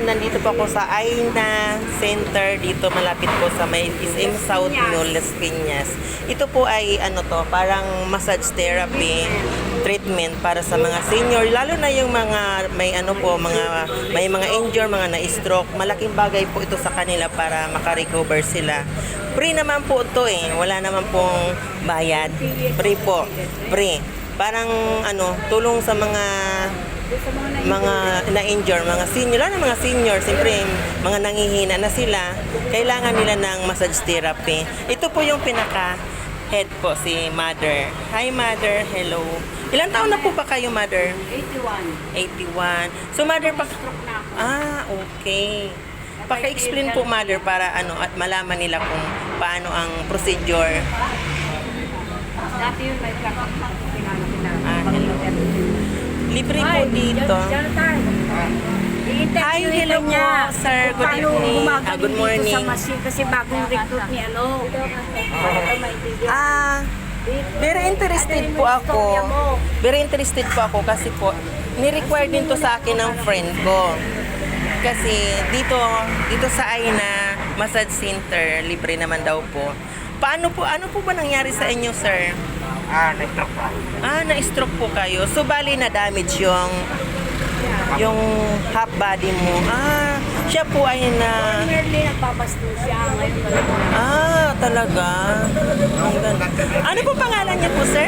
nandito po ako sa Aina Center dito malapit po sa may SM South Mall, Las Piñas. Ito po ay ano to, parang massage therapy treatment para sa mga senior, lalo na yung mga may ano po, may mga injured, mga na-stroke. Malaking bagay po ito sa kanila para makarecover sila. Free naman po ito wala naman pong bayad. Free po, free. Parang ano, tulong sa mga na-injure, mga senior, lalo na mga senior, siyempre mga nangihina na sila, kailangan nila ng massage therapy. Ito po yung pinaka-head po, si Mother. Hi Mother, hello. Ilang taon na po ba kayo, Mother? 81. 81. So Mother, okay. Paki-explain po Mother para ano at malaman nila kung paano ang procedure. Dati yun may Hello. Libre po dito. Hi, hello po, sir. Good evening. Good morning. Kasi bagong recruit ni ano. Very interested po ako. Very interested po ako kasi po, ni-require din to sa akin ng friend ko. Kasi dito sa Aina Massage Center, libre naman daw po. Ano po ba nangyari sa inyo, sir? Na-stroke po. Na-stroke po kayo. So, bali na damage yung half body mo. Siya po ay Primarily nagpapasto siya. Ngayon talaga. Ano po pangalan niya po, sir?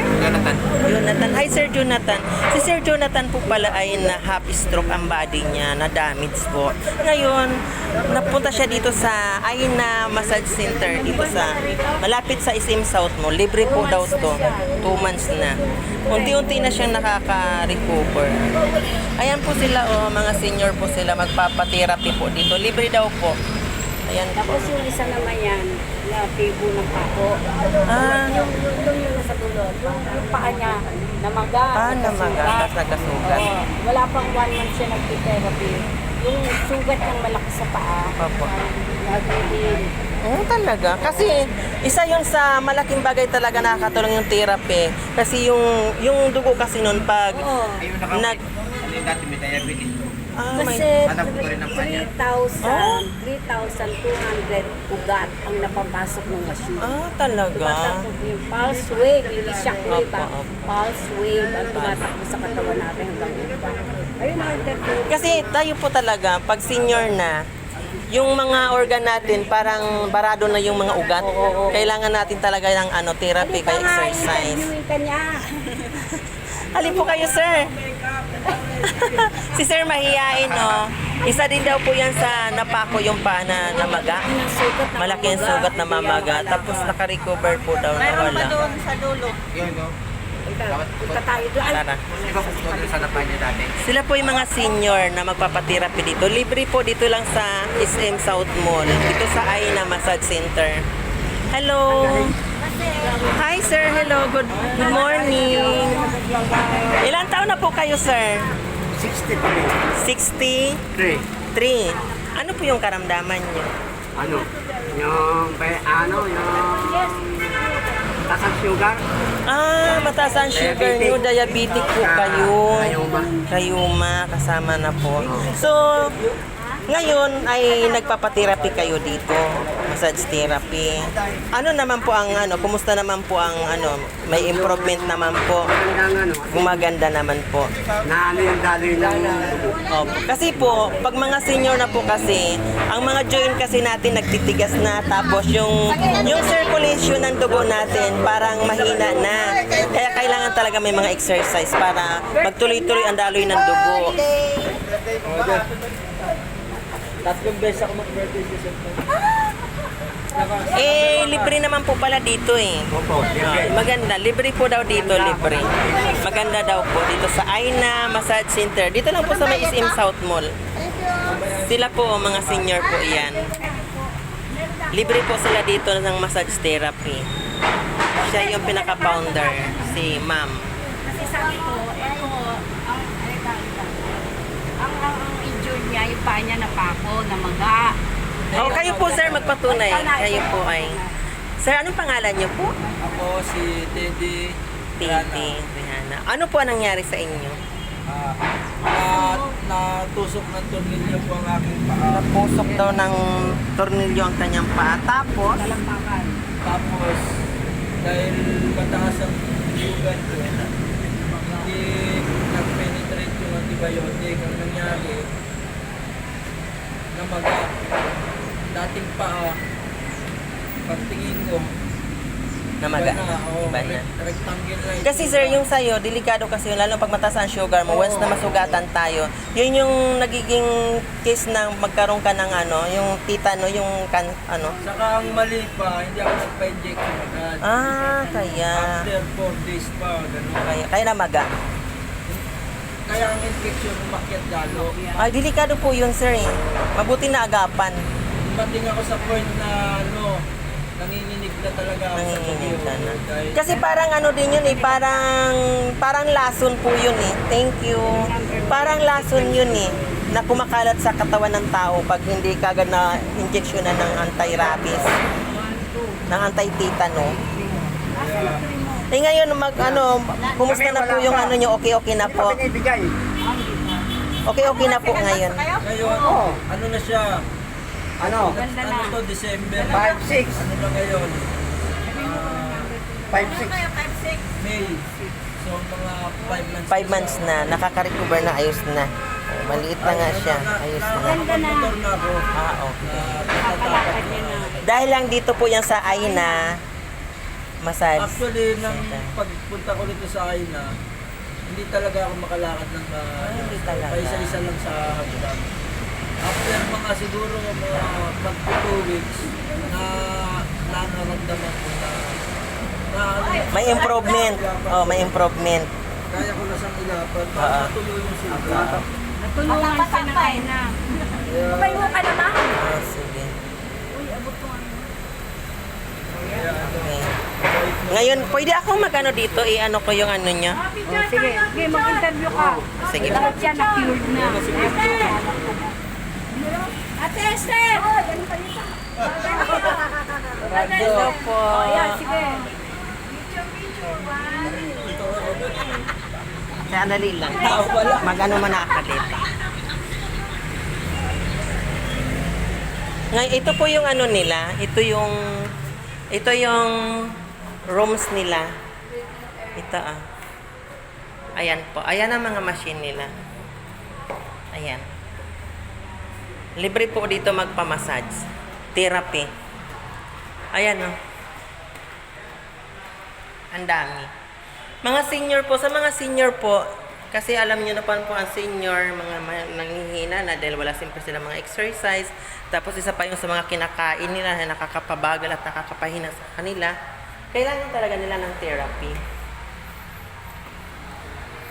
Jonathan. Hi, Sir Jonathan. Si Sir Jonathan po pala ay na half stroke ang body niya, na damage po. Ngayon, napunta siya dito sa Aina Massage Center, dito sa malapit sa SM South Mall. Libre po daw to. 2 months na. Unti-unti na siyang nakaka-recover. Ayan po sila, mga senior po sila, magpapatherapy po dito. Libre daw po. Ayan po. Tapos yung isa naman yan, na pibo ng pako. Yung nasa dulo. Yung paa niya, namaga. Namaga. Tapos nagkasugat. Wala pang 1 month siya nag-therapy. Yung sugat ng malaki sa paa. Opo. Nag-heal. Talaga. Kasi isa yun sa malaking bagay talaga nakakatulong yung therapy. Kasi yung dugo kasi nun pag Dati may diabetes. Kasi Hanap ko rin ang kanya. 3,200 ugat ang napapasok ng machine. Talaga. Tumatakbo yung pulse wave, hindi shockwave Opo. Pulse wave ang tumatakbo sa katawan natin hanggang ugat. Ayun ang interview. Kasi tayo po talaga, pag senior na, yung mga organ natin parang barado na yung mga ugat. Kailangan natin talaga ng therapy, kaya exercise. Interviewin ka niya. Halin po kayo, sir. Si sir mahihain, no? Isa din daw po yan sa napako yung paa na namaga. Malaki ang sugat na mamaga. Tapos naka-recover po daw na wala. sa dulo. Yun, no? Punta tayo doon. Tara. Di ba kung doon sa napay niya dati? Sila po yung mga senior na magpapatherapy dito. Libre po dito lang sa SM South Mall. Dito sa Aina Massage Center. Hello. Hi sir, hello. Good morning. Ilan taon na po kayo, sir? 60 pa rin. 63. 3. Ano po yung karamdaman niyo? Yung takang sugar. Mataas ang sugar niyo. Diabetic po kayo. Rayuma. Rayuma, kasama na po. So, ngayon ay nagpapatherapy kayo dito, massage therapy. Ano naman po ang kumusta naman po ang may improvement naman po? Gumaganda naman po. Yung daloy lang. Opo. Kasi po, pag mga senior na po kasi, ang mga joint kasi natin nagtitigas na, tapos yung circulation ng dugo natin parang mahina na. Kaya kailangan talaga may mga exercise para magtuloy-tuloy ang daloy ng dugo. Tatlong beses ako mag-birthday sa center. Libre naman po pala dito Opo. Maganda, libre po daw dito, libre. Maganda daw po dito sa Aina Massage Center. Dito lang po sa may SM South Mall. Sila po, mga senior po yan. Libre po sila dito ng massage therapy. Siya yung pinaka-founder, si ma'am. Kasi sabi ko, ang injured niya, yung paa niya napako, namaga. Kayo po sir, magpatunay. Kayo po ay. Sir, anong pangalan niyo po? Ako si Teddy. Titi. Rihanna. Ano po ang nangyari sa inyo? Natusok ng tornilyo po ang aking paa. Napusok daw ng tornilyo ang kanyang paa. Tapos, Talampakan. Tapos, dahil mataas ang sugat ko, hindi nag-penetrate yung antibiotic. Ang nangyari, namaga. Dating paa, pagtingin ko, namaga. iba na, oo, Iba na. rectangle na ito. Kasi sir, yung sa'yo, delikado kasi yun, lalo pag mataas ang sugar mo, once na masugatan tayo, yun yung nagiging case na magkaroon ka ng yung titano, yung Saka ang mali pa, hindi ako nagpa-inject agad. kaya. After 4 days pa, gano'n. Kaya namaga. Kaya ang infection umakyat lalo. Ay, delikado po yun sir eh. Mabuti na agapan. Dumating ako sa point na nanginginig na talaga ako sa Nanginginig ka na. Dahil Kasi parang din yun eh, parang lason po yun eh. Thank you. Parang lason yun eh, na kumakalat sa katawan ng tao pag hindi kagad na injeksyonan ng anti-rabies, ng anti-tetano. Eh ngayon, kumusta na po yung nyo? Okay na po? Pinibigay. Okay na po ngayon. ngayon, ano na siya? Ano? Ano to, December? 5-6. Ano na ngayon? 5-6. May. So, mga 5 months. 5 months na, nakaka-recover na, ayos na. Maliit na nga siya, ayos na. Nakapag-motor na ako. Okay. Nakakalakad niya na. Dahil lang dito po yan sa Aina, massage. Actually, nang pagpunta ko dito sa Aina, hindi talaga ako makalakad ng hindi talaga. isa-isa lang sa hagdan. After mga siguro mga 2 weeks na nararamdaman ko na May improvement. Oh, may improvement. kaya ko na siyang ilapan para matuloy yung sugat. Natulungan ka na kayo na. Papayo ka naman. Sige. Kaya Okay. Ngayon, pwede ako dito, ko yung niya. Sige, mag-interview ka. Sige. Lahat yan na-cured na. Ate Esther! Hello po. Ayan, sige. Kaya dali lang. Muna ka dito. Ngayon, ito po yung nila. Ito yung rooms nila. Ito Ayan po. Ayan ang mga machine nila. Ayan. Libre po dito magpamassage. Therapy. Ayan Ang dami. Mga senior po, sa mga senior po, kasi alam niyo na po ang senior, mga nanghihina na dahil wala siyempre sila mga exercise. Tapos isa pa yung sa mga kinakain nila na nakakapabagal at nakakapahina sa kanila. Kailangan talaga nila ng therapy.